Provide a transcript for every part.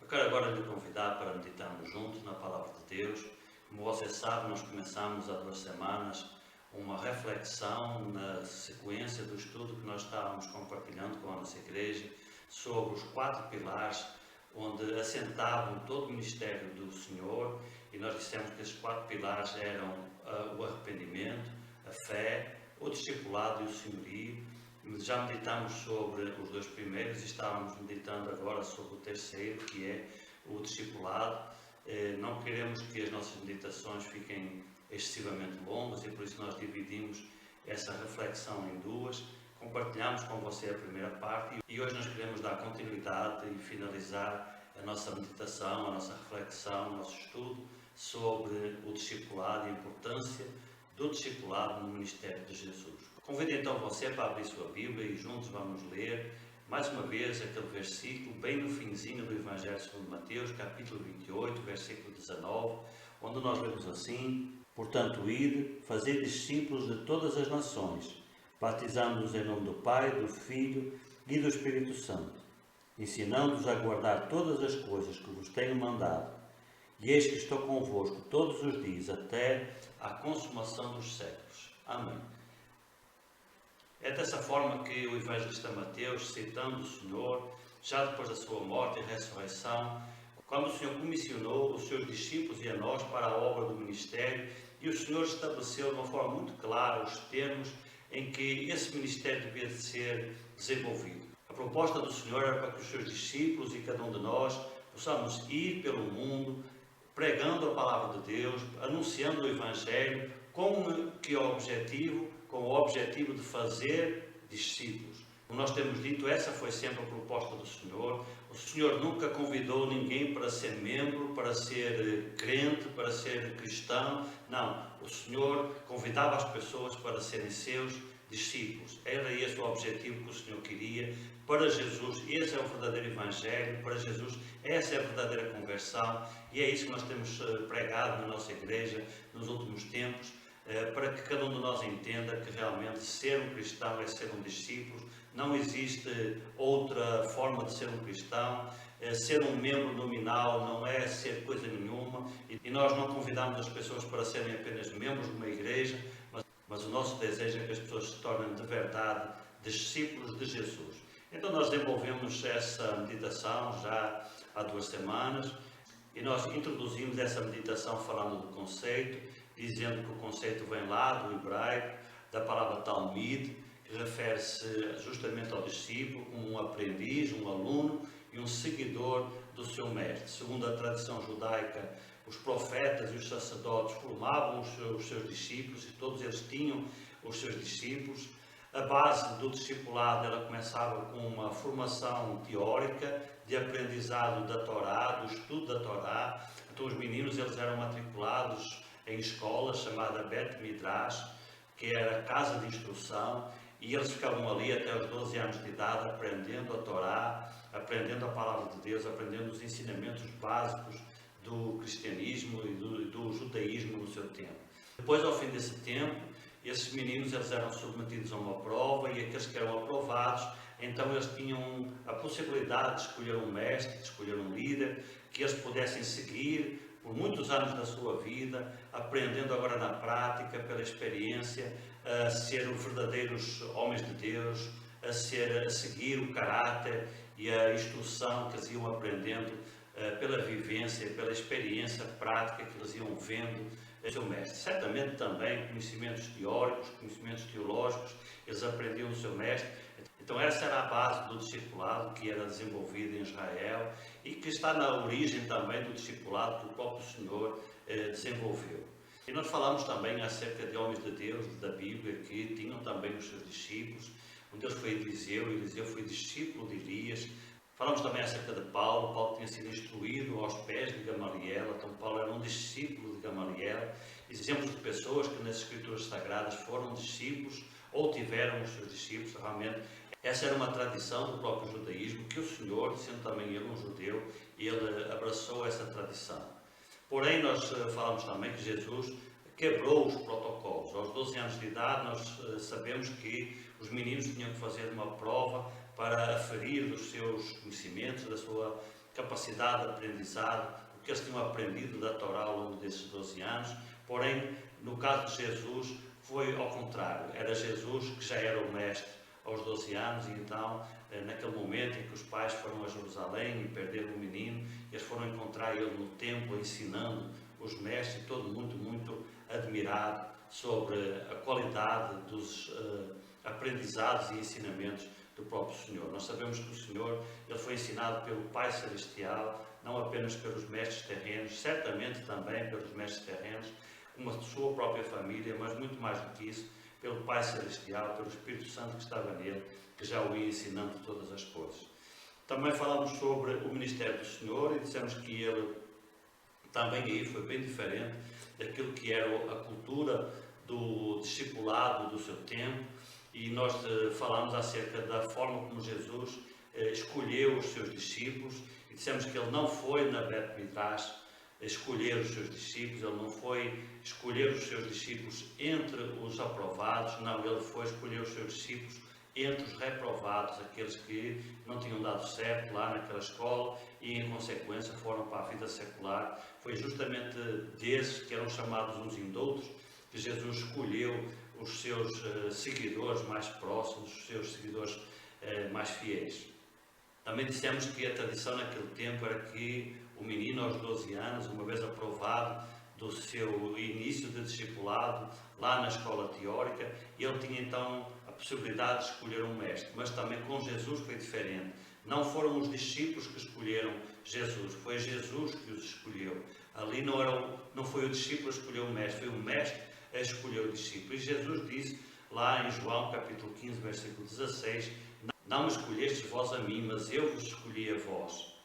quero agora lhe convidar para meditarmos juntos na Palavra de Deus. Como você sabe, nós começamos há 2 semanas uma reflexão na sequência do estudo que nós estávamos compartilhando com a nossa igreja sobre os 4 pilares onde assentavam todo o ministério do Senhor, e nós dissemos que esses 4 pilares eram o arrependimento, a fé, o discipulado e o senhorio. Já meditámos sobre os 2 primeiros e estávamos meditando agora sobre o terceiro, que é o discipulado. Não queremos que as nossas meditações fiquem excessivamente longas e por isso nós dividimos essa reflexão em 2. Compartilhamos com você a primeira parte e hoje nós queremos dar continuidade e finalizar a nossa meditação, a nossa reflexão, o nosso estudo sobre o discipulado e a importância do discipulado no ministério de Jesus. Convido então você para abrir sua Bíblia e juntos vamos ler mais uma vez aquele versículo bem no finzinho do Evangelho segundo Mateus, capítulo 28, versículo 19, onde nós lemos assim: Portanto, ide, fazei discípulos de todas as nações, batizando-os em nome do Pai, do Filho e do Espírito Santo, ensinando-os a guardar todas as coisas que vos tenho mandado. E eis que estou convosco todos os dias, até à consumação dos séculos. Amém. É dessa forma que o evangelista Mateus, citando o Senhor, já depois da sua morte e ressurreição, quando o Senhor comissionou os seus discípulos e a nós para a obra do ministério, e o Senhor estabeleceu de uma forma muito clara os termos em que esse ministério devia de ser desenvolvido. A proposta do Senhor era para que os seus discípulos e cada um de nós possamos ir pelo mundo, pregando a palavra de Deus, anunciando o Evangelho, com o objetivo de fazer discípulos. Como nós temos dito, essa foi sempre a proposta do Senhor. O Senhor nunca convidou ninguém para ser membro, para ser crente, para ser cristão. Não, o Senhor convidava as pessoas para serem seus discípulos. Era esse o objetivo que o Senhor queria. Para Jesus, esse é o verdadeiro Evangelho. Para Jesus, essa é a verdadeira conversão. E é isso que nós temos pregado na nossa igreja nos últimos tempos, para que cada um de nós entenda que realmente ser um cristão é ser um discípulo. Não existe outra forma de ser um cristão. Ser um membro nominal não é ser coisa nenhuma. E nós não convidamos as pessoas para serem apenas membros de uma igreja, mas o nosso desejo é que as pessoas se tornem de verdade discípulos de Jesus. Então nós desenvolvemos essa meditação já há 2 semanas e nós introduzimos essa meditação falando do conceito, dizendo que o conceito vem lá do hebraico, da palavra talmid, que refere-se justamente ao discípulo como um aprendiz, um aluno e um seguidor do seu mestre. Segundo a tradição judaica, os profetas e os sacerdotes formavam os seus discípulos e todos eles tinham os seus discípulos. A base do discipulado ela começava com uma formação teórica de aprendizado da Torá, do estudo da Torá. Então os meninos eles eram matriculados em escola chamada Bet Midrash, que era a casa de instrução, e eles ficavam ali até os 12 anos de idade aprendendo a Torá, aprendendo a palavra de Deus, aprendendo os ensinamentos básicos do cristianismo e do judaísmo no seu tempo. Depois, ao fim desse tempo, esses meninos eles eram submetidos a uma prova e aqueles que eram aprovados, então eles tinham a possibilidade de escolher um mestre, de escolher um líder, que eles pudessem seguir por muitos anos da sua vida, aprendendo agora na prática, pela experiência, a ser verdadeiros homens de Deus, a seguir o caráter e a instrução que eles iam aprendendo pela vivência, pela experiência prática que eles iam vendo do seu mestre. Certamente também conhecimentos teóricos, conhecimentos teológicos, eles aprendiam do seu mestre. Então essa era a base do discipulado que era desenvolvido em Israel e que está na origem também do discipulado que o próprio Senhor desenvolveu. E nós falamos também acerca de homens de Deus da Bíblia que tinham também os seus discípulos. Um deles foi Eliseu foi discípulo de Elias. Falamos também acerca de Paulo. Paulo tinha sido instruído aos pés de Gamaliel, então Paulo era um discípulo de Gamaliel. Exemplos de pessoas que nas Escrituras Sagradas foram discípulos ou tiveram os seus discípulos. Realmente essa era uma tradição do próprio judaísmo que o Senhor, sendo também ele um judeu, ele abraçou essa tradição. Porém, nós falamos também que Jesus quebrou os protocolos. Aos 12 anos de idade, nós sabemos que os meninos tinham que fazer uma prova para aferir os seus conhecimentos, da sua capacidade de aprendizado, o que eles tinham aprendido da Torá ao longo desses 12 anos. Porém, no caso de Jesus, foi ao contrário. Era Jesus que já era o mestre aos 12 anos, e então, naquele momento em que os pais foram a Jerusalém e perderam o menino, eles foram encontrar ele no templo ensinando os mestres, e todo mundo muito admirado sobre a qualidade dos aprendizados e ensinamentos do próprio Senhor. Nós sabemos que o Senhor, ele foi ensinado pelo Pai Celestial, não apenas pelos mestres terrenos, certamente também pelos mestres terrenos, como a sua própria família, mas muito mais do que isso, pelo Pai Celestial, pelo Espírito Santo que estava nele, que já o ia ensinando todas as coisas. Também falamos sobre o ministério do Senhor e dissemos que ele também aí foi bem diferente daquilo que era a cultura do discipulado do seu tempo, e nós falamos acerca da forma como Jesus escolheu os seus discípulos, e dissemos que ele não foi na Bet Midrash escolher os seus discípulos, ele não foi escolher os seus discípulos entre os aprovados, não, ele foi escolher os seus discípulos entre os reprovados, aqueles que não tinham dado certo lá naquela escola e em consequência foram para a vida secular. Foi justamente desses que eram chamados uns indoutos que Jesus escolheu os seus seguidores mais próximos, os seus seguidores mais fiéis. Também dissemos que a tradição naquele tempo era que o menino aos 12 anos, uma vez aprovado do seu início de discipulado lá na escola teórica, ele tinha então a possibilidade de escolher um mestre. Mas também com Jesus foi diferente. Não foram os discípulos que escolheram Jesus, foi Jesus que os escolheu. Ali não foi o discípulo a escolher o mestre, foi o mestre a escolher o discípulo. E Jesus disse lá em João capítulo 15, versículo 16: não me escolhestes vós a mim, mas eu vos escolhi a vós,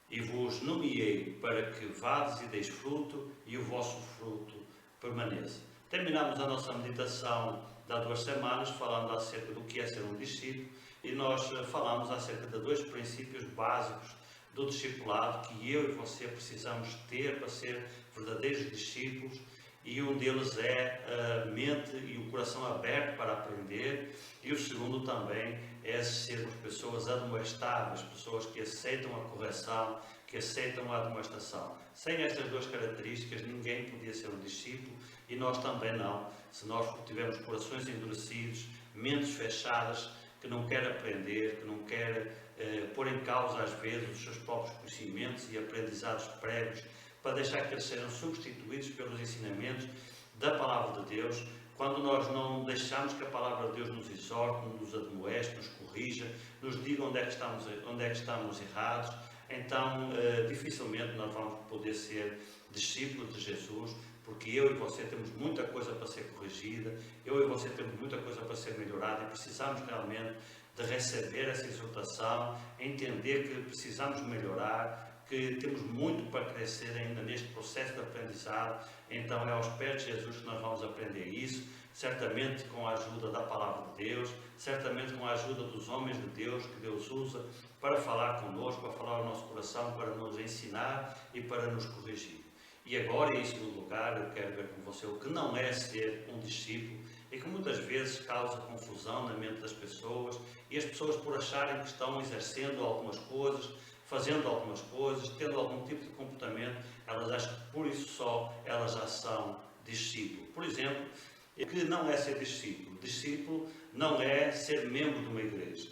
e vos nomeei para que vades e deis fruto, e o vosso fruto permaneça. Terminamos a nossa meditação de há 2 semanas falando acerca do que é ser um discípulo, e nós falamos acerca de 2 princípios básicos do discipulado que eu e você precisamos ter para ser verdadeiros discípulos, e um deles é a mente e o coração aberto para aprender, e o segundo também é sermos pessoas admoestáveis, pessoas que aceitam a correção, que aceitam a admoestação. Sem estas 2 características, ninguém podia ser um discípulo, e nós também não, se nós tivermos corações endurecidos, mentes fechadas, que não quer aprender, que não quer pôr em causa às vezes os seus próprios conhecimentos e aprendizados prévios, para deixar que eles sejam substituídos pelos ensinamentos da Palavra de Deus. Quando nós não deixamos que a Palavra de Deus nos exorte, nos admoeste, nos corrija, nos diga onde é que estamos errados, então dificilmente nós vamos poder ser discípulos de Jesus, porque eu e você temos muita coisa para ser corrigida, eu e você temos muita coisa para ser melhorada, e precisamos realmente de receber essa exortação, entender que precisamos melhorar, que temos muito para crescer ainda neste processo de aprendizado. Então é aos pés de Jesus que nós vamos aprender isso, certamente com a ajuda da Palavra de Deus, certamente com a ajuda dos homens de Deus que Deus usa para falar connosco, para falar ao nosso coração, para nos ensinar e para nos corrigir. E agora, em segundo lugar, eu quero ver com você o que não é ser um discípulo, e que muitas vezes causa confusão na mente das pessoas, e as pessoas, por acharem que estão exercendo algumas coisas, fazendo algumas coisas, tendo algum tipo de comportamento, elas acham que por isso só elas já são discípulos. Por exemplo, o que não é ser discípulo? Discípulo não é ser membro de uma igreja.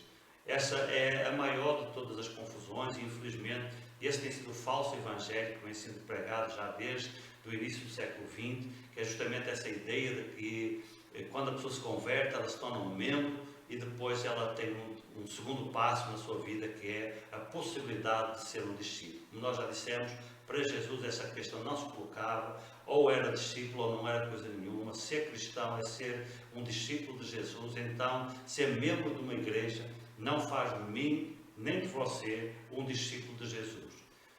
Essa é a maior de todas as confusões, e infelizmente esse tem sido o falso evangelho que vem sendo pregado já desde o início do século XX, que é justamente essa ideia de que quando a pessoa se converte, ela se torna um membro, e depois ela tem um segundo passo na sua vida, que é a possibilidade de ser um discípulo. Como nós já dissemos, para Jesus essa questão não se colocava, ou era discípulo ou não era coisa nenhuma. Ser cristão é ser um discípulo de Jesus. Então, ser membro de uma igreja não faz de mim, nem de você, um discípulo de Jesus.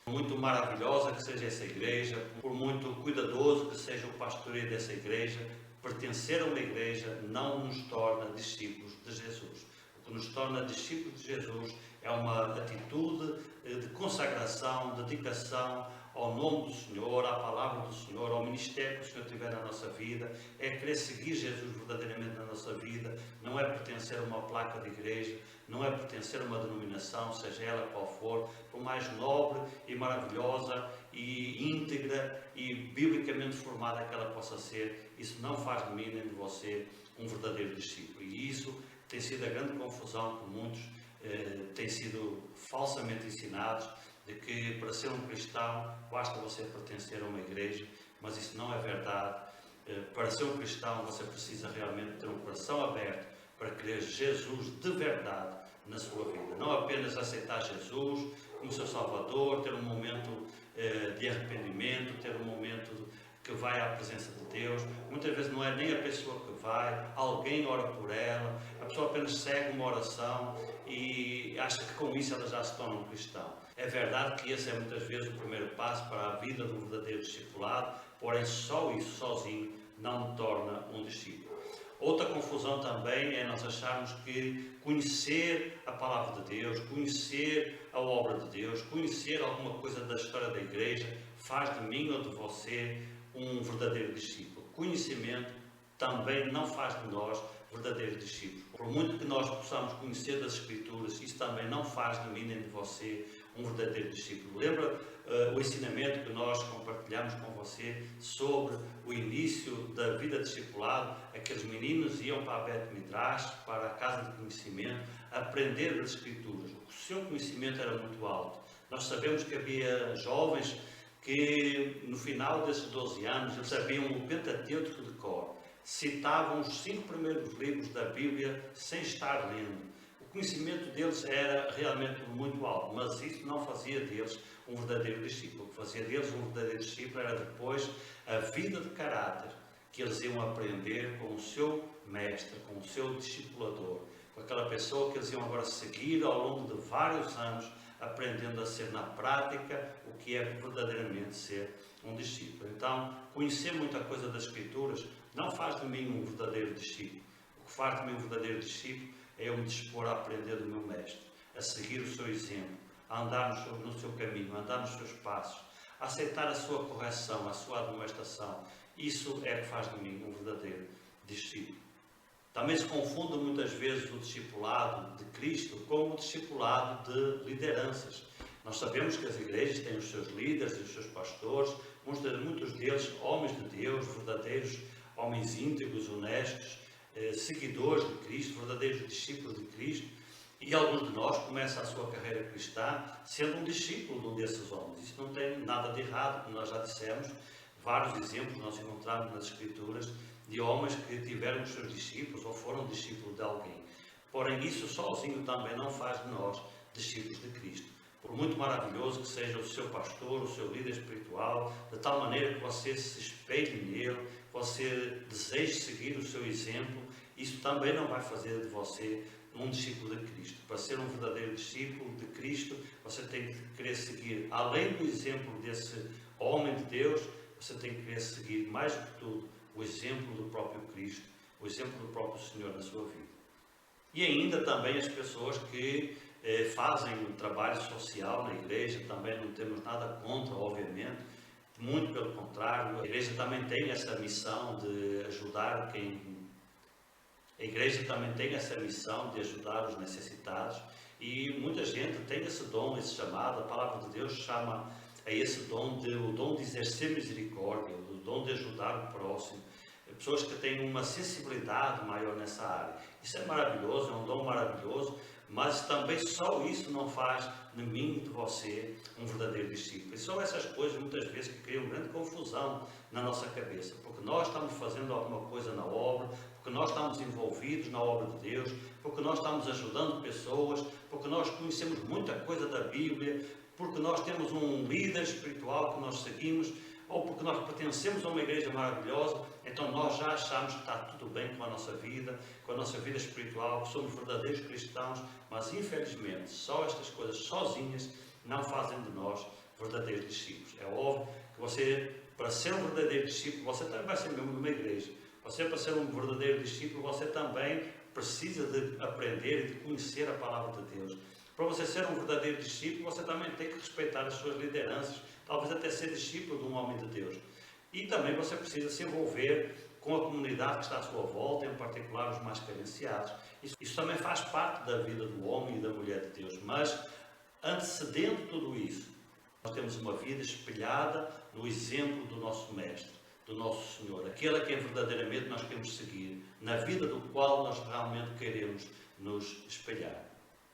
Por muito maravilhosa que seja essa igreja, por muito cuidadoso que seja o pastoreio dessa igreja, pertencer a uma igreja não nos torna discípulos de Jesus. O O que nos torna discípulos de Jesus é uma atitude de consagração, dedicação ao nome do Senhor, à palavra do Senhor, ao ministério que o Senhor tiver na nossa vida, é querer seguir Jesus verdadeiramente na nossa vida, não é pertencer a uma placa de igreja, não é pertencer a uma denominação, seja ela qual for, por mais nobre e maravilhosa e íntegra e biblicamente formada que ela possa ser, isso não faz de mim nem de você um verdadeiro discípulo. E isso tem sido a grande confusão que muitos têm sido falsamente ensinados, de que para ser um cristão basta você pertencer a uma igreja, mas isso não é verdade. Para ser um cristão você precisa realmente ter um coração aberto para querer Jesus de verdade na sua vida. Não apenas aceitar Jesus como seu Salvador, ter um momento de arrependimento, ter um momento que vai à presença de Deus. Muitas vezes não é nem a pessoa que vai, alguém ora por ela, a pessoa apenas segue uma oração e acha que com isso ela já se torna um cristão. É verdade que esse é muitas vezes o primeiro passo para a vida do verdadeiro discipulado, porém só isso sozinho não me torna um discípulo. Outra confusão também é nós acharmos que conhecer a palavra de Deus, conhecer a obra de Deus, conhecer alguma coisa da história da igreja, faz de mim ou de você um verdadeiro discípulo. Conhecimento também não faz de nós verdadeiros discípulos. Por muito que nós possamos conhecer das Escrituras, isso também não faz de mim nem de você um verdadeiro discípulo. Lembra o ensinamento que nós compartilhamos com você sobre o início da vida discipulado? Aqueles meninos iam para a Bet Midrash, para a casa de conhecimento, aprender das Escrituras. O seu conhecimento era muito alto. Nós sabemos que havia jovens que no final desses 12 anos eles sabiam o Pentateuco de cor, citavam os 5 primeiros livros da Bíblia sem estar lendo. O conhecimento deles era realmente muito alto, mas isso não fazia deles um verdadeiro discípulo. O que fazia deles um verdadeiro discípulo era depois a vida de caráter que eles iam aprender com o seu mestre, com o seu discipulador, com aquela pessoa que eles iam agora seguir ao longo de vários anos, aprendendo a ser na prática o que é verdadeiramente ser um discípulo. Então, conhecer muita coisa das Escrituras não faz de mim um verdadeiro discípulo. O que faz de mim um verdadeiro discípulo é eu me dispor a aprender do meu mestre, a seguir o seu exemplo, a andar no seu caminho, a andar nos seus passos, a aceitar a sua correção, a sua admoestação. Isso é que faz de mim um verdadeiro discípulo. Também se confunde muitas vezes o discipulado de Cristo com o discipulado de lideranças. Nós sabemos que as igrejas têm os seus líderes e os seus pastores, muitos deles homens de Deus, verdadeiros homens íntegros, honestos, seguidores de Cristo, verdadeiros discípulos de Cristo, e alguns de nós começam a sua carreira cristã sendo um discípulo de um desses homens. Isso não tem nada de errado, como nós já dissemos, vários exemplos nós encontramos nas Escrituras de homens que tiveram os seus discípulos ou foram discípulos de alguém. Porém, isso sozinho também não faz de nós discípulos de Cristo. Por muito maravilhoso que seja o seu pastor, o seu líder espiritual, de tal maneira que você se espelhe nele, você deseje seguir o seu exemplo, isso também não vai fazer de você um discípulo de Cristo. Para ser um verdadeiro discípulo de Cristo, você tem que querer seguir, além do exemplo desse homem de Deus, você tem que querer seguir, mais do que tudo, o exemplo do próprio Cristo, o exemplo do próprio Senhor na sua vida. E ainda também as pessoas que fazem um trabalho social na igreja, também não temos nada contra, obviamente, muito pelo contrário. A igreja também tem essa missão de ajudar A igreja também tem essa missão de ajudar os necessitados e muita gente tem esse dom, esse chamado. A palavra de Deus chama a esse dom o dom de exercer misericórdia, o dom de ajudar o próximo. Pessoas que têm uma sensibilidade maior nessa área. Isso é maravilhoso, é um dom maravilhoso, mas também só isso não faz de mim e de você um verdadeiro discípulo. E são essas coisas muitas vezes que criam grande confusão na nossa cabeça, porque nós estamos fazendo alguma coisa na obra, porque nós estamos envolvidos na obra de Deus, porque nós estamos ajudando pessoas, porque nós conhecemos muita coisa da Bíblia, porque nós temos um líder espiritual que nós seguimos, ou porque nós pertencemos a uma igreja maravilhosa, então nós já achamos que está tudo bem com a nossa vida espiritual, que somos verdadeiros cristãos, mas infelizmente só estas coisas sozinhas não fazem de nós verdadeiros discípulos. É óbvio que você, para ser um verdadeiro discípulo, você também vai ser membro de uma igreja. Você, para ser um verdadeiro discípulo, você também precisa de aprender e de conhecer a palavra de Deus. Para você ser um verdadeiro discípulo, você também tem que respeitar as suas lideranças, talvez até ser discípulo de um homem de Deus. E também você precisa se envolver com a comunidade que está à sua volta, em particular os mais carenciados. Isso também faz parte da vida do homem e da mulher de Deus. Mas, antecedendo tudo isso, nós temos uma vida espelhada no exemplo do nosso Mestre, do nosso Senhor, aquele a quem verdadeiramente nós queremos seguir, na vida do qual nós realmente queremos nos espelhar.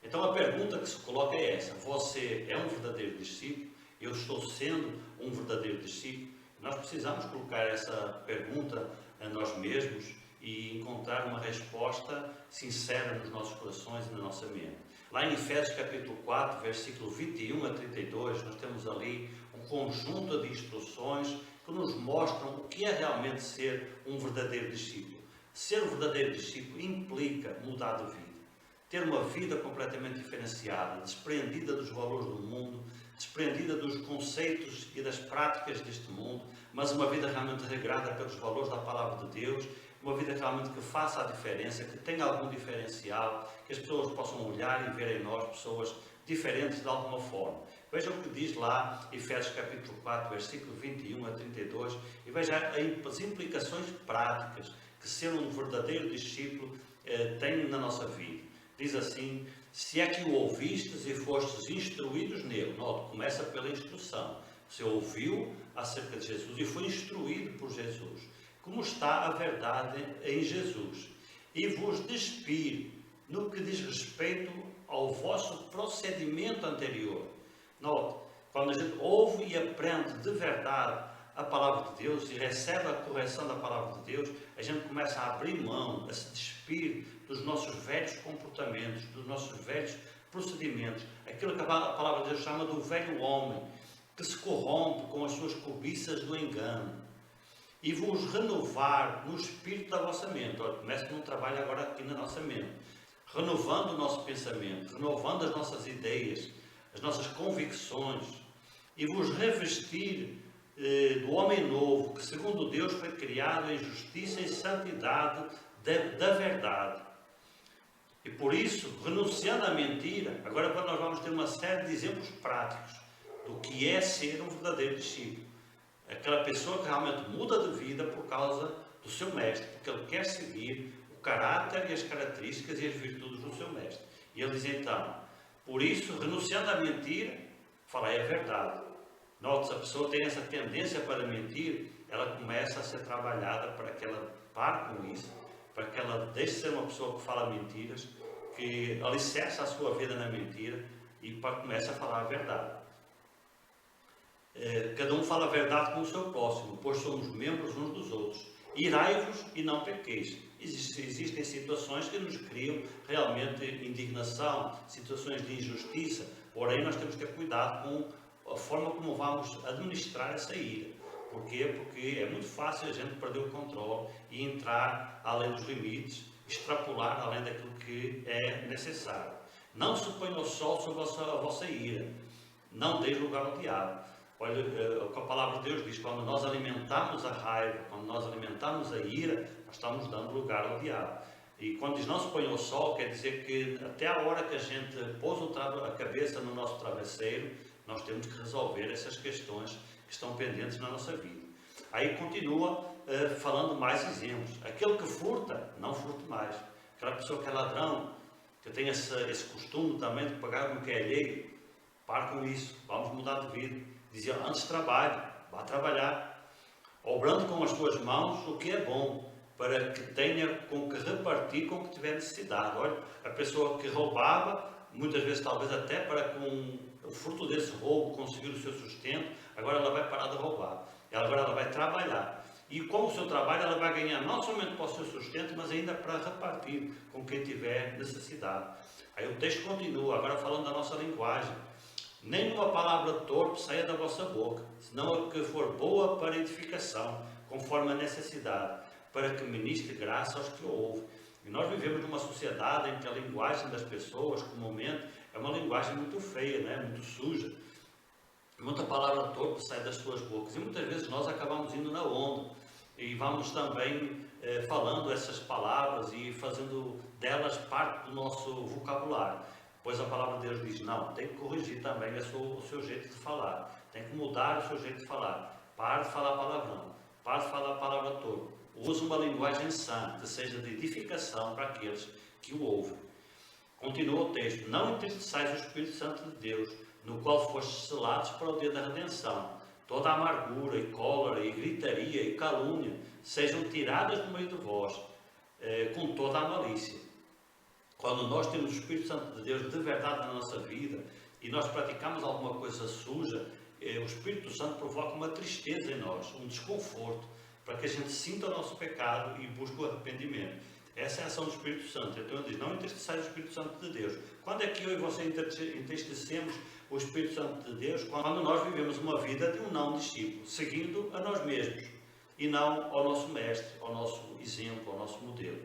Então a pergunta que se coloca é essa: você é um verdadeiro discípulo? Eu estou sendo um verdadeiro discípulo? Nós precisamos colocar essa pergunta a nós mesmos e encontrar uma resposta sincera nos nossos corações e na nossa mente. Lá em Efésios capítulo 4, versículo 21 a 32, nós temos ali um conjunto de instruções que nos mostram o que é realmente ser um verdadeiro discípulo. Ser um verdadeiro discípulo implica mudar de vida. Ter uma vida completamente diferenciada, desprendida dos valores do mundo, desprendida dos conceitos e das práticas deste mundo, mas uma vida realmente regrada pelos valores da palavra de Deus, uma vida realmente que faça a diferença, que tenha algum diferencial, que as pessoas possam olhar e ver em nós pessoas diferentes de alguma forma. Veja o que diz lá, Efésios capítulo 4, versículo 21 a 32, e veja as implicações práticas que ser um verdadeiro discípulo tem na nossa vida. Diz assim: se é que o ouvistes e fostes instruídos nele. Note, começa pela instrução. Você ouviu acerca de Jesus e foi instruído por Jesus. Como está a verdade em Jesus. E vos despir no que diz respeito ao vosso procedimento anterior. Note, quando a gente ouve e aprende de verdade a palavra de Deus e recebe a correção da palavra de Deus, a gente começa a abrir mão, a se despir dos nossos velhos comportamentos, dos nossos velhos procedimentos, aquilo que a palavra de Deus chama do velho homem, que se corrompe com as suas cobiças do engano, e vos renovar no espírito da vossa mente. Olha, começa num trabalho agora aqui na nossa mente, renovando o nosso pensamento, renovando as nossas ideias, as nossas convicções, e vos revestir do homem novo, que segundo Deus foi criado em justiça e santidade da verdade. E por isso, renunciando à mentira, agora nós vamos ter uma série de exemplos práticos do que é ser um verdadeiro discípulo. Aquela pessoa que realmente muda de vida por causa do seu mestre, porque ele quer seguir o caráter e as características e as virtudes do seu mestre. E ele diz então: por isso, renunciando à mentira, falei a verdade. Note, se a pessoa tem essa tendência para mentir, ela começa a ser trabalhada para que ela pare com isso, para que ela deixe de ser uma pessoa que fala mentiras, que alicerça a sua vida na mentira e comece a falar a verdade. Cada um fala a verdade com o seu próximo, pois somos membros uns dos outros. Irai-vos e não pequeis. Existem situações que nos criam realmente indignação, situações de injustiça, porém nós temos que ter cuidado com a forma como vamos administrar essa ira. Porquê? Porque é muito fácil a gente perder o controle e entrar além dos limites, extrapolar além daquilo que é necessário. Não se ponha o sol sobre a vossa ira, não deis lugar ao diabo. Olha o que a palavra de Deus diz: quando nós alimentamos a raiva, quando nós alimentamos a ira, nós estamos dando lugar ao diabo. E quando diz não se põe ao sol, quer dizer que até a hora que a gente pôs a cabeça no nosso travesseiro, nós temos que resolver essas questões que estão pendentes na nossa vida. Aí continua falando mais exemplos. Aquele que furta, não furte mais. Aquela pessoa que é ladrão, que tem esse costume também de pagar no que é alheio, pare com isso, vamos mudar de vida. Dizia: antes trabalhe, vá trabalhar, obrando com as suas mãos o que é bom, para que tenha com que repartir com o que tiver necessidade. Olha, a pessoa que roubava, muitas vezes talvez até para com o fruto desse roubo conseguir o seu sustento, agora ela vai parar de roubar, agora ela vai trabalhar. E com o seu trabalho ela vai ganhar não somente para o seu sustento, mas ainda para repartir com quem tiver necessidade. Aí o texto continua, agora falando da nossa linguagem. Nenhuma palavra torpe saia da vossa boca, senão a que for boa para edificação, conforme a necessidade, para que ministre graça aos que o ouvem. E nós vivemos numa sociedade em que a linguagem das pessoas, comumente, é uma linguagem muito feia, né? Muito suja. Muita palavra torpe sai das suas bocas. E muitas vezes nós acabamos indo na onda. E vamos também falando essas palavras e fazendo delas parte do nosso vocabulário. Pois a palavra de Deus diz, não, tem que corrigir também o seu jeito de falar, tem que mudar o seu jeito de falar. Pare de falar palavrão, pare de falar palavra torpe. Use uma linguagem sã, que seja de edificação para aqueles que o ouvem. Continua o texto, não entristeçais o Espírito Santo de Deus, no qual fostes selados para o dia da redenção. Toda amargura e cólera e gritaria e calúnia sejam tiradas do meio de vós, com toda a malícia. Quando nós temos o Espírito Santo de Deus de verdade na nossa vida e nós praticamos alguma coisa suja, o Espírito Santo provoca uma tristeza em nós, um desconforto, para que a gente sinta o nosso pecado e busque o arrependimento. Essa é a ação do Espírito Santo. Então ele diz, não entristeçais o Espírito Santo de Deus. Quando é que eu e você entristecemos o Espírito Santo de Deus? Quando nós vivemos uma vida de um não discípulo, seguindo a nós mesmos e não ao nosso mestre, ao nosso exemplo, ao nosso modelo.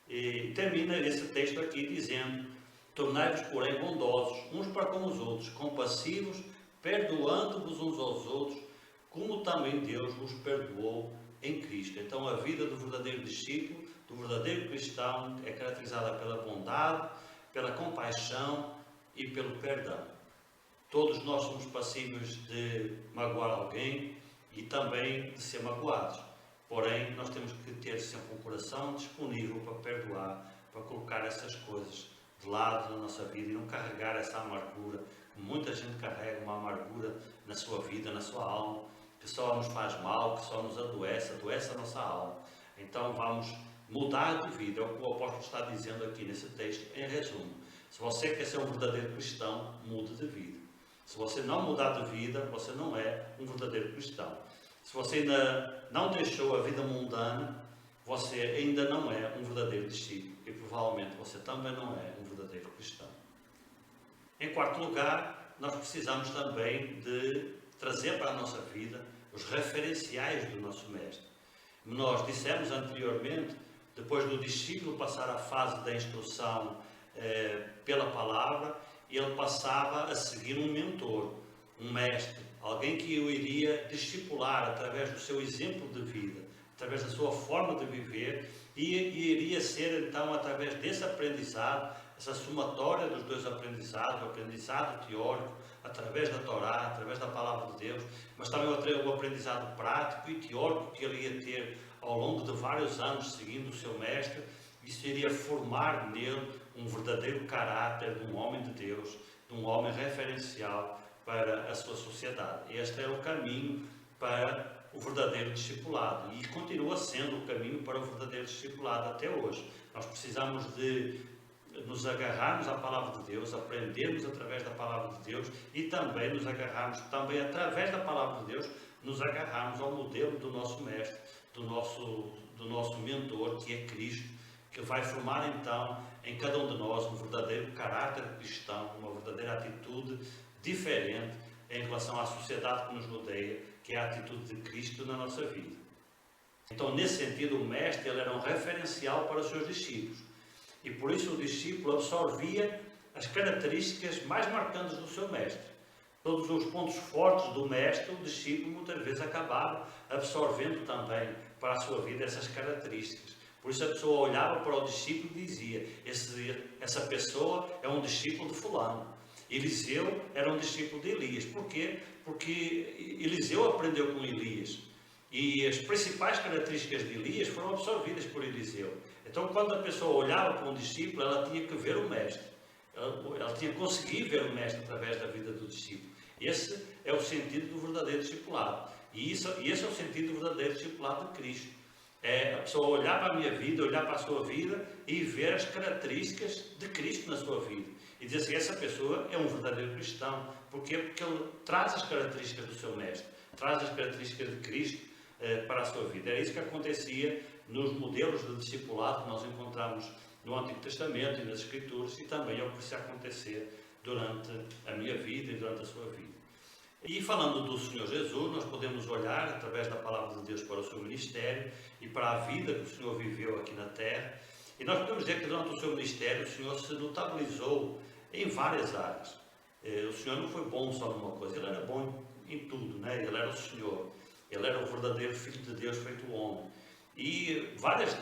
E termina esse texto aqui dizendo, tornai-vos, porém, bondosos uns para com os outros, compassivos, perdoando-vos uns aos outros, como também Deus vos perdoou em Cristo. Então a vida do verdadeiro discípulo, do verdadeiro cristão, é caracterizada pela bondade, pela compaixão e pelo perdão. Todos nós somos passíveis de magoar alguém e também de ser magoados. Porém, nós temos que ter sempre um coração disponível para perdoar, para colocar essas coisas de lado na nossa vida e não carregar essa amargura. Muita gente carrega uma amargura na sua vida, na sua alma, que só nos faz mal, que só nos adoece a nossa alma. Então vamos mudar de vida, é o que o apóstolo está dizendo aqui nesse texto, em resumo. Se você quer ser um verdadeiro cristão, mude de vida. Se você não mudar de vida, você não é um verdadeiro cristão. Se você ainda não deixou a vida mundana, você ainda não é um verdadeiro discípulo e provavelmente você também não é um verdadeiro cristão. Em quarto lugar, nós precisamos também de trazer para a nossa vida os referenciais do nosso mestre. Nós dissemos anteriormente, depois do discípulo passar a fase da instrução pela palavra, ele passava a seguir um mentor, um mestre, alguém que o iria discipular através do seu exemplo de vida, através da sua forma de viver, e iria ser então através desse aprendizado, essa somatória dos dois aprendizados, o aprendizado teórico, através da Torá, através da Palavra de Deus, mas também o aprendizado prático e teórico que ele ia ter ao longo de vários anos seguindo o seu mestre. Isso iria formar nele um verdadeiro caráter de um homem de Deus, de um homem referencial para a sua sociedade. Este é o caminho para o verdadeiro discipulado e continua sendo o caminho para o verdadeiro discipulado até hoje. Nós precisamos de nos agarrarmos à Palavra de Deus, aprendermos através da Palavra de Deus e também nos agarrarmos, também através da Palavra de Deus, nos agarrarmos ao modelo do nosso mestre, do nosso mentor, que é Cristo, que vai formar então em cada um de nós um verdadeiro caráter cristão, uma verdadeira atitude diferente em relação à sociedade que nos rodeia, que é a atitude de Cristo na nossa vida. Então, nesse sentido, o mestre ele era um referencial para os seus discípulos. E por isso o discípulo absorvia as características mais marcantes do seu mestre. Todos os pontos fortes do mestre, o discípulo muitas vezes acabava absorvendo também para a sua vida essas características. Por isso a pessoa olhava para o discípulo e dizia, essa pessoa é um discípulo de fulano. Eliseu era um discípulo de Elias. Por quê? Porque Eliseu aprendeu com Elias. E as principais características de Elias foram absorvidas por Eliseu. Então, quando a pessoa olhava para um discípulo, ela tinha que ver o mestre. Ela tinha que conseguir ver o mestre através da vida do discípulo. Esse é o sentido do verdadeiro discipulado. E esse é o sentido do verdadeiro discipulado de Cristo. É a pessoa olhar para a minha vida, olhar para a sua vida e ver as características de Cristo na sua vida. E dizer assim, essa pessoa é um verdadeiro cristão. Porquê? Porque ele traz as características do seu mestre, traz as características de Cristo para a sua vida. Era isso que acontecia nos modelos de discipulado que nós encontramos no Antigo Testamento e nas Escrituras, e também é o que se acontecer durante a minha vida e durante a sua vida. E falando do Senhor Jesus, nós podemos olhar através da Palavra de Deus para o seu ministério e para a vida que o Senhor viveu aqui na terra. E nós podemos dizer que durante o seu ministério o Senhor se notabilizou em várias áreas. O Senhor não foi bom só numa coisa, Ele era bom em tudo, né? Ele era o Senhor, Ele era o verdadeiro Filho de Deus feito homem. E várias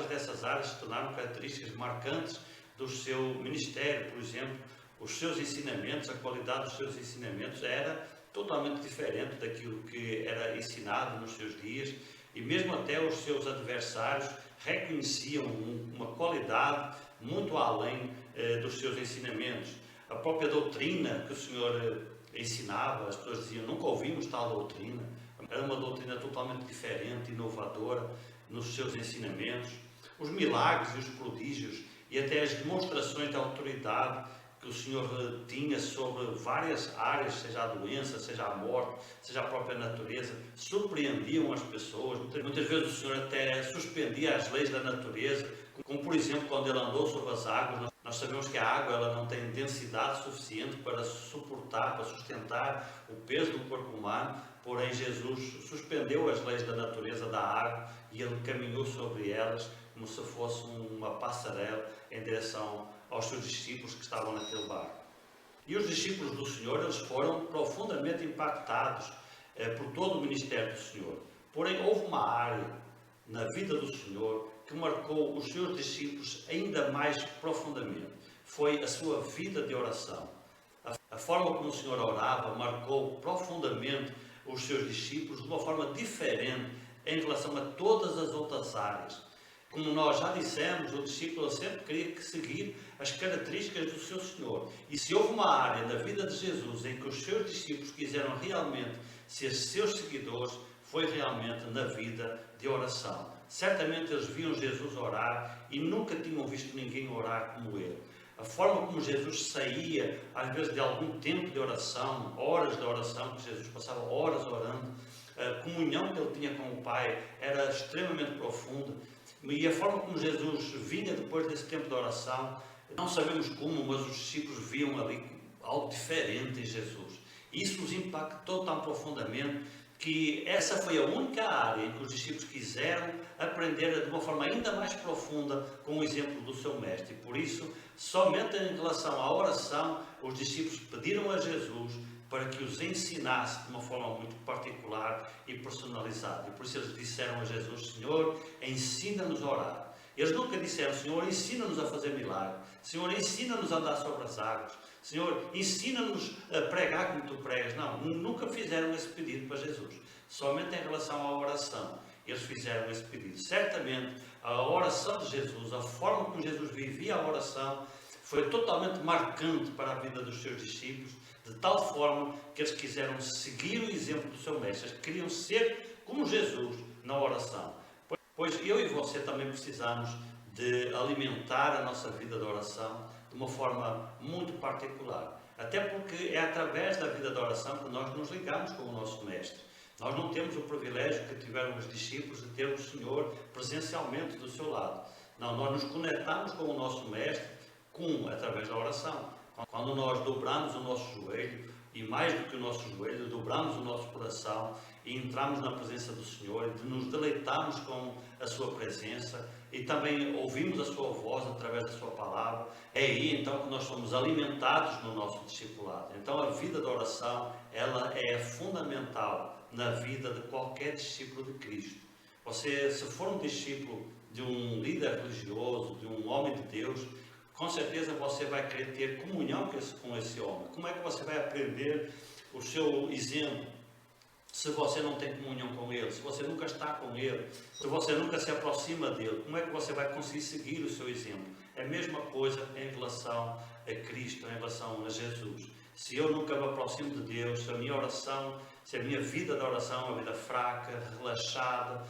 dessas áreas se tornaram características marcantes do seu ministério. Por exemplo, os seus ensinamentos, a qualidade dos seus ensinamentos era totalmente diferente daquilo que era ensinado nos seus dias, e mesmo até os seus adversários reconheciam uma qualidade muito além dos seus ensinamentos. A própria doutrina que o Senhor ensinava, as pessoas diziam: nunca ouvimos tal doutrina. Era uma doutrina totalmente diferente, inovadora nos seus ensinamentos. Os milagres e os prodígios e até as demonstrações de autoridade que o Senhor tinha sobre várias áreas, seja a doença, seja a morte, seja a própria natureza, surpreendiam as pessoas. Muitas vezes o Senhor até suspendia as leis da natureza, como por exemplo quando ele andou sobre as águas. Nós sabemos que a água ela não tem densidade suficiente para suportar, para sustentar o peso do corpo humano, porém Jesus suspendeu as leis da natureza da água e ele caminhou sobre elas como se fosse uma passarela em direção aos seus discípulos que estavam naquele barco. E os discípulos do Senhor, eles foram profundamente impactados por todo o ministério do Senhor. Porém, houve uma área na vida do Senhor que marcou os seus discípulos ainda mais profundamente. Foi a sua vida de oração. A forma como o Senhor orava marcou profundamente os seus discípulos de uma forma diferente em relação a todas as outras áreas. Como nós já dissemos, o discípulo sempre queria seguir as características do seu Senhor. E se houve uma área da vida de Jesus em que os seus discípulos quiseram realmente ser seus seguidores, foi realmente na vida de oração. Certamente eles viam Jesus orar e nunca tinham visto ninguém orar como ele. A forma como Jesus saía, às vezes, de algum tempo de oração, horas de oração, que Jesus passava horas orando, a comunhão que ele tinha com o Pai era extremamente profunda. E a forma como Jesus vinha depois desse tempo de oração, não sabemos como, mas os discípulos viam ali algo diferente em Jesus. Isso os impactou tão profundamente que essa foi a única área em que os discípulos quiseram aprender de uma forma ainda mais profunda com o exemplo do seu mestre. E por isso, somente em relação à oração, os discípulos pediram a Jesus para que os ensinasse de uma forma muito particular e personalizada. E por isso eles disseram a Jesus: Senhor, ensina-nos a orar. Eles nunca disseram: Senhor, ensina-nos a fazer milagre. Senhor, ensina-nos a andar sobre as águas. Senhor, ensina-nos a pregar como tu pregas. Não, nunca fizeram esse pedido para Jesus. Somente em relação à oração, eles fizeram esse pedido. Certamente, a oração de Jesus, a forma como Jesus vivia a oração, foi totalmente marcante para a vida dos seus discípulos, de tal forma que eles quiseram seguir o exemplo do seu mestre. Eles queriam ser como Jesus na oração. Pois eu e você também precisamos de alimentar a nossa vida de oração de uma forma muito particular. Até porque é através da vida de oração que nós nos ligamos com o nosso mestre. Nós não temos o privilégio que tiveram os discípulos de ter o Senhor presencialmente do seu lado. Não, nós nos conectamos com o nosso mestre através da oração. Quando nós dobramos o nosso joelho, e mais do que o nosso joelho, dobramos o nosso coração e entramos na presença do Senhor, e nos deleitamos com a sua presença e também ouvimos a sua voz através da sua palavra, é aí então que nós somos alimentados no nosso discipulado. Então a vida da oração, ela é fundamental na vida de qualquer discípulo de Cristo. Você, se for um discípulo de um líder religioso, de um homem de Deus, com certeza você vai querer ter comunhão com esse homem. Como é que você vai aprender o seu exemplo se você não tem comunhão com ele, se você nunca está com ele, se você nunca se aproxima dele? Como é que você vai conseguir seguir o seu exemplo? É a mesma coisa em relação a Cristo, em relação a Jesus. Se eu nunca me aproximo de Deus, se a minha oração, se a minha vida de oração é uma vida fraca, relaxada,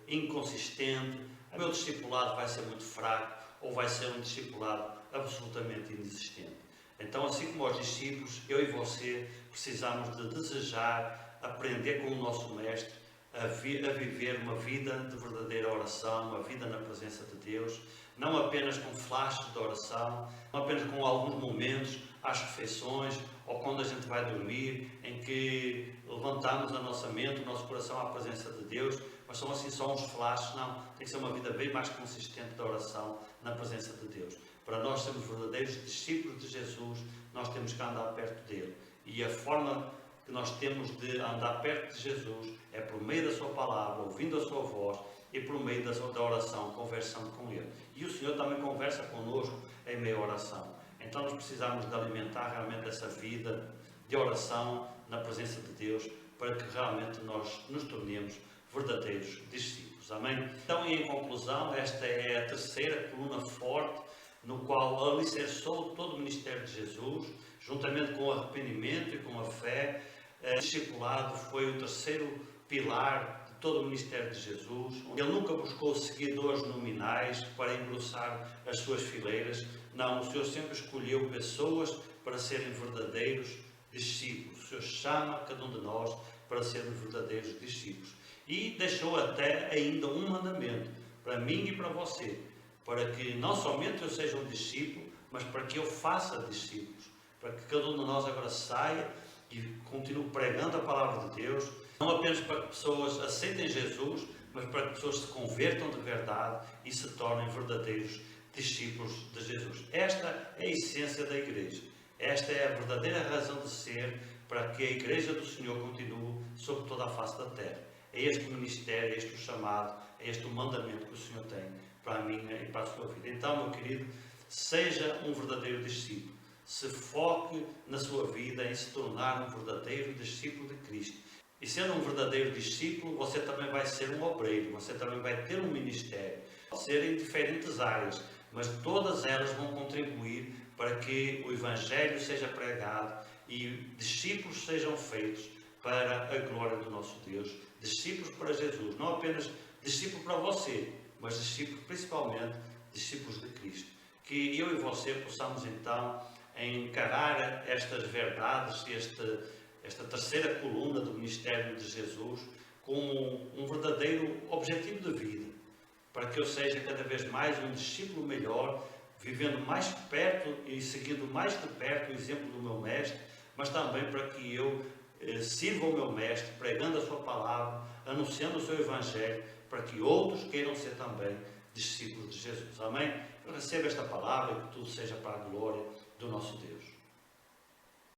inconsistente, o meu discipulado vai ser muito fraco, ou vai ser um discipulado absolutamente inexistente. Então, assim como os discípulos, eu e você precisamos de desejar aprender com o nosso Mestre a viver uma vida de verdadeira oração, uma vida na presença de Deus, não apenas com flashes de oração, não apenas com alguns momentos às refeições ou quando a gente vai dormir, em que levantamos a nossa mente, o nosso coração à presença de Deus, mas são assim só uns flashes. Não, tem que ser uma vida bem mais consistente de oração na presença de Deus. Para nós sermos verdadeiros discípulos de Jesus, nós temos que andar perto dele. E a forma que nós temos de andar perto de Jesus é por meio da sua palavra, ouvindo a sua voz e por meio da oração, conversando com Ele. E o Senhor também conversa conosco em meio à oração. Então nós precisamos de alimentar realmente essa vida de oração na presença de Deus, para que realmente nós nos tornemos verdadeiros discípulos. Amém? Então, e em conclusão, esta é a terceira coluna forte, no qual alicerçou todo o ministério de Jesus, juntamente com o arrependimento e com a fé. O discipulado foi o terceiro pilar de todo o ministério de Jesus. Ele nunca buscou seguidores nominais para engrossar as suas fileiras. Não, o Senhor sempre escolheu pessoas para serem verdadeiros discípulos. O Senhor chama cada um de nós para sermos verdadeiros discípulos. E deixou até ainda um mandamento para mim e para você, para que não somente eu seja um discípulo, mas para que eu faça discípulos, para que cada um de nós agora saia e continue pregando a palavra de Deus, não apenas para que pessoas aceitem Jesus, mas para que pessoas se convertam de verdade e se tornem verdadeiros discípulos de Jesus. Esta é a essência da igreja. Esta é a verdadeira razão de ser para que a igreja do Senhor continue sobre toda a face da terra. É este o ministério, é este o chamado, é este o mandamento que o Senhor tem para a minha e para a sua vida. Então, meu querido, seja um verdadeiro discípulo. Se foque na sua vida em se tornar um verdadeiro discípulo de Cristo. E sendo um verdadeiro discípulo, você também vai ser um obreiro, você também vai ter um ministério. Pode ser em diferentes áreas, mas todas elas vão contribuir para que o Evangelho seja pregado e discípulos sejam feitos para a glória do nosso Deus. Discípulos para Jesus, não apenas discípulos para você, mas discípulos, principalmente discípulos de Cristo. Que eu e você possamos então encarar estas verdades, esta terceira coluna do ministério de Jesus, como um verdadeiro objetivo de vida, para que eu seja cada vez mais um discípulo melhor, vivendo mais perto e seguindo mais de perto o exemplo do meu mestre, mas também para que eu sirva o meu mestre, pregando a sua palavra, anunciando o seu evangelho, para que outros queiram ser também discípulos de Jesus. Amém? Eu recebo esta palavra e que tudo seja para a glória do nosso Deus.